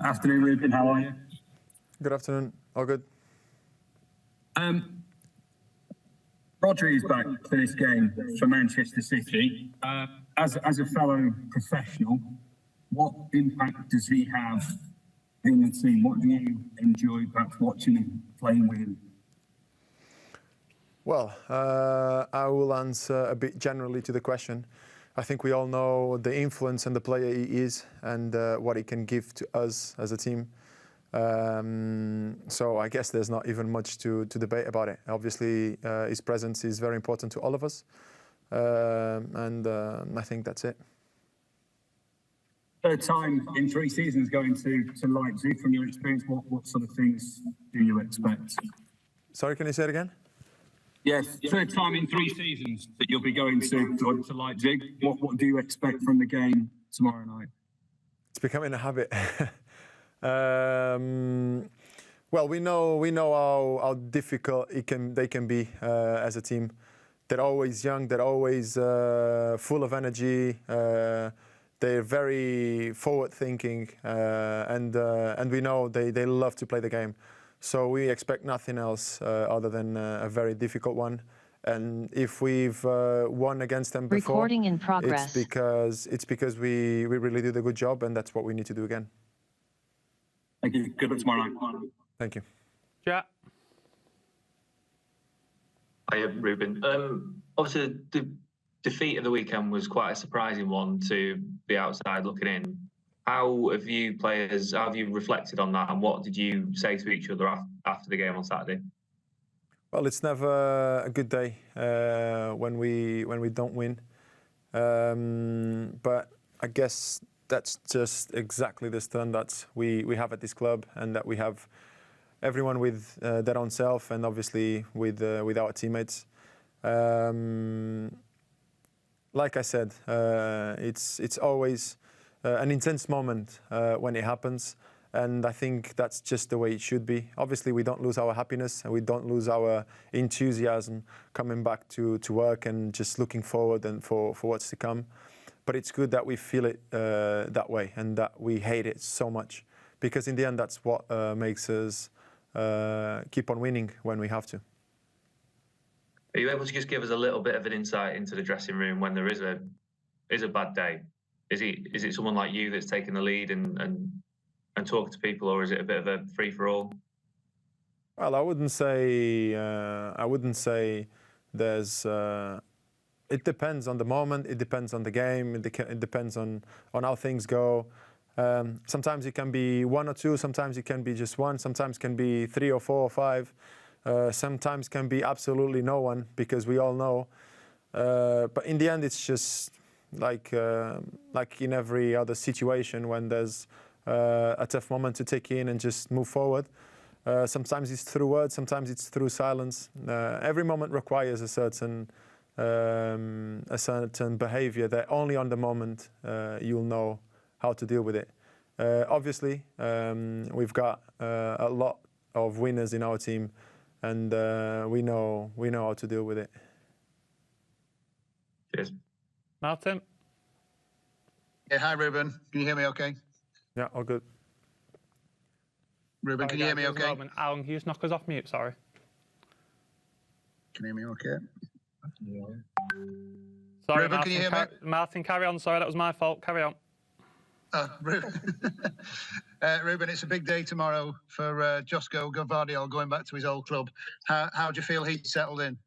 Afternoon, Ruben. How are you? Good afternoon. All good. Rodri is back for this game for Manchester City. As a fellow professional, what impact does he have in the team? What do you enjoy perhaps watching him playing with him? Well, I will answer a bit generally to the question. I think we all know the influence and the player he is and what he can give to us as a team. So I guess there's not even much to debate about it. Obviously, his presence is very important to all of us. And I think that's it. Third time in 3 seasons going to Leipzig. From your experience, what sort of things do you expect? Sorry, can you say it again? Yes, third time in 3 seasons that you'll be going to Leipzig. What do you expect from the game tomorrow night? It's becoming a habit. Well, we know how difficult they can be as a team. They're always young. They're always full of energy. They're very forward-thinking, and we know they love to play the game. So we expect nothing else other than a very difficult one. And if we've won against them before, recording in progress, it's because we really did a good job, and that's what we need to do again. Thank you. Good luck tomorrow night. Thank you. Jack. Hi, Ruben. Obviously, the defeat of the weekend was quite a surprising one to the outside looking in. How have you reflected on that, and what did you say to each other after the game on Saturday? Well, it's never a good day when we don't win, but I guess that's just exactly the stand that we have at this club, and that we have everyone with their own self, and obviously with our teammates. Like I said, it's always an intense moment when it happens, and I think that's just the way it should be. Obviously, we don't lose our happiness and we don't lose our enthusiasm coming back to work and just looking forward and for what's to come. But it's good that we feel it that way and that we hate it so much, because in the end, that's what makes us keep on winning when we have to. Are you able to just give us a little bit of an insight into the dressing room when there is a bad day? Is it someone like you that's taking the lead and talking to people, or is it a bit of a free for all? Well, I wouldn't say there's. It depends on the moment. It depends on the game. It depends on how things go. Sometimes it can be 1 or 2. Sometimes it can be just 1. Sometimes it can be 3 or 4 or 5. Sometimes can be absolutely no one, because we all know. But in the end, it's just like in every other situation when there's a tough moment to take in and just move forward. Sometimes it's through words. Sometimes it's through silence. Every moment requires a certain behavior that only on the moment you'll know how to deal with it. Obviously, we've got a lot of winners in our team, and we know how to deal with it. Cheers. Martin. Yeah, hi Ruben. Can you hear me okay? Yeah, all good. Ruben, can you hear me okay? Alan, can you just knock us off mute? Sorry. Can you hear me okay? Sorry, Ruben, Martin, can you hear me? Martin, carry on. Sorry, that was my fault. Carry on. Ruben. Ruben, it's a big day tomorrow for Josko Gvardiol going back to his old club. How do you feel he's settled in?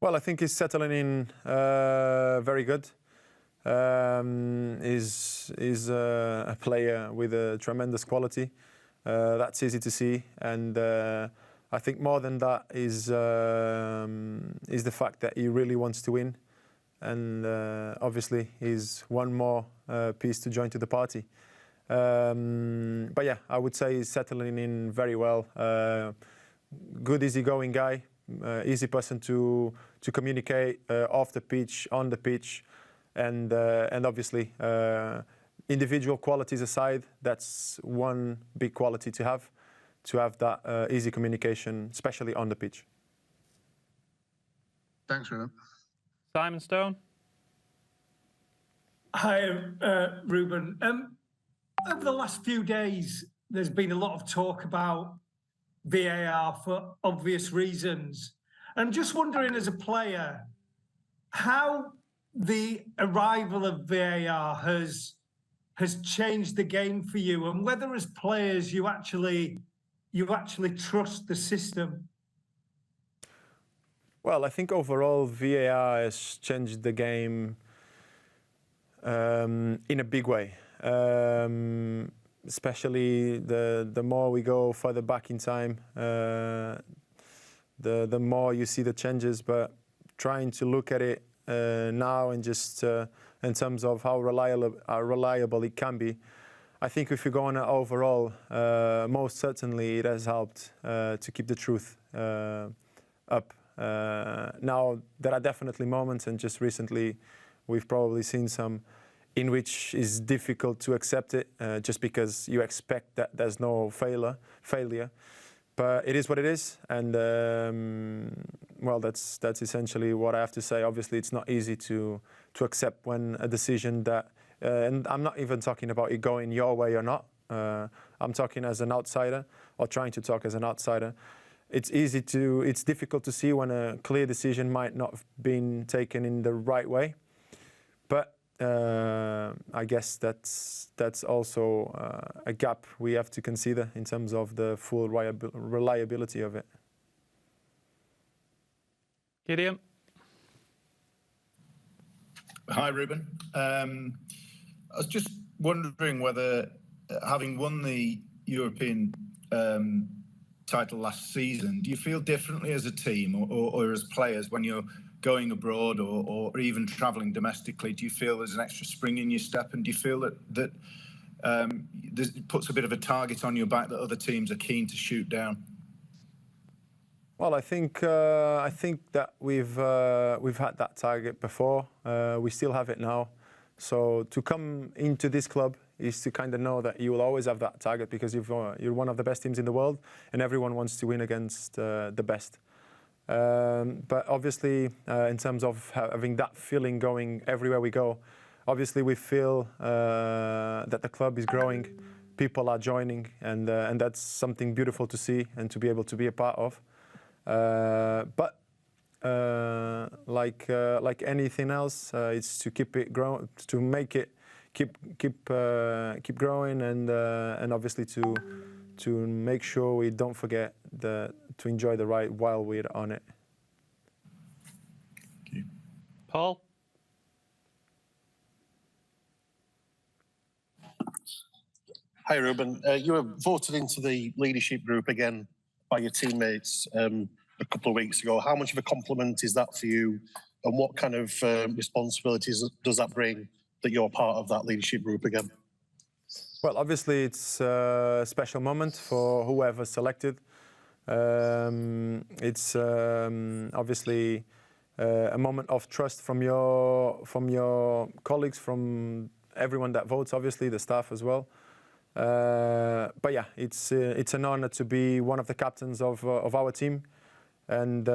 Well, I think he's settling in very good. He's a player with a tremendous quality. That's easy to see, and I think more than that is the fact that he really wants to win, and obviously he's one more piece to join to the party. But yeah, I would say he's settling in very well. Good, easygoing guy, easy person to communicate off the pitch, on the pitch, and obviously individual qualities aside, that's one big quality to have that easy communication, especially on the pitch. Thanks, Ruben. Simon Stone. Hi, Ruben. over the last few days, there's been a lot of talk about VAR for obvious reasons. I'm just wondering, as a player, how the arrival of VAR has changed the game for you, and whether, as players, you actually trust the system. Well, I think overall VAR has changed the game in a big way. Especially the more we go further back in time, the more you see the changes. But trying to look at it now and just in terms of how reliable it can be, I think if you go on it overall, most certainly it has helped to keep the truth up. Now, there are definitely moments, and just recently we've probably seen some in which it's difficult to accept it just because you expect that there's no failure. But it is what it is, and well, that's essentially what I have to say. Obviously, it's not easy to accept when a decision that, and I'm not even talking about it going your way or not. I'm talking as an outsider, or trying to talk as an outsider. It's difficult to see when a clear decision might not have been taken in the right way. But I guess that's also a gap we have to consider in terms of the full reliability of it. Gideon? Hi, Ruben. I was just wondering whether, having won the European title last season, do you feel differently as a team or as players when you're going abroad or even travelling domestically? Do you feel there's an extra spring in your step, and do you feel that this puts a bit of a target on your back that other teams are keen to shoot down? Well, I think that we've had that target before. We still have it now. So to come into this club is to kind of know that you will always have that target, because you're one of the best teams in the world, and everyone wants to win against the best. But obviously, in terms of having that feeling going everywhere we go, obviously we feel that the club is growing, people are joining, and that's something beautiful to see and to be able to be a part of. But like anything else, it's to keep it growing, to make it keep growing, and obviously to make sure we don't forget to enjoy the ride while we're on it. Thank you. Paul? Hi, Ruben. You were voted into the leadership group again by your teammates a couple of weeks ago. How much of a compliment is that for you, and what kind of responsibilities does that bring that you're part of that leadership group again? Well, obviously it's a special moment for whoever selected. It's obviously a moment of trust from your colleagues, from everyone that votes, obviously the staff as well. But yeah, it's an honor to be one of the captains of our team, and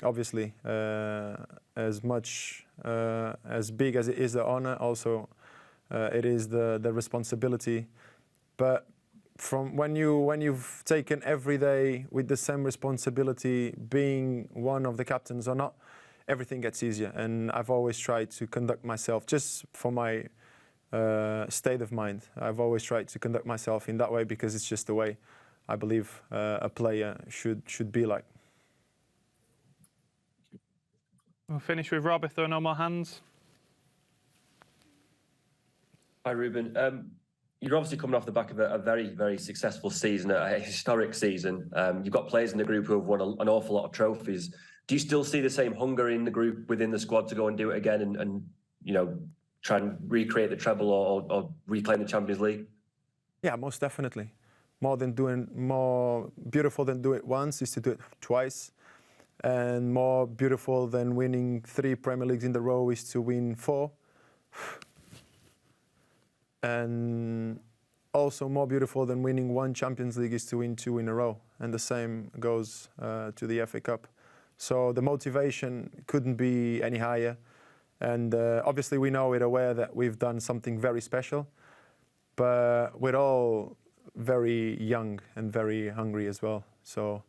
obviously as big as it is the honor, also it is the responsibility. But from when you've taken every day with the same responsibility, being one of the captains or not, everything gets easier. And I've always tried to conduct myself, just for my state of mind, I've always tried to conduct myself in that way, because it's just the way I believe a player should be like. We'll finish with Rob if there are no more hands. Hi, Ruben. You're obviously coming off the back of a very, very successful season, a historic season. You've got players in the group who have won an awful lot of trophies. Do you still see the same hunger in the group, within the squad, to go and do it again and you know, try and recreate the treble or reclaim the Champions League? Yeah, most definitely. More beautiful than do it once is to do it twice. And more beautiful than winning 3 Premier Leagues in a row is to win 4. And also more beautiful than winning 1 Champions League is to win 2 in a row. And the same goes to the FA Cup. So the motivation couldn't be any higher. And obviously we know, we're aware that we've done something very special. but we're all very young and very hungry as well. So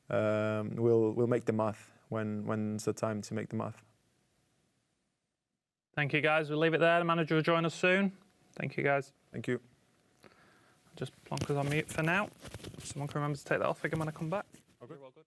we'll make the math when's the time to make the math. Thank you, guys. We'll leave it there. The manager will join us soon. Thank you, guys. Thank you. Just plonk us on mute for now. Someone can remember to take that off again when I come back. Okay. You're all good.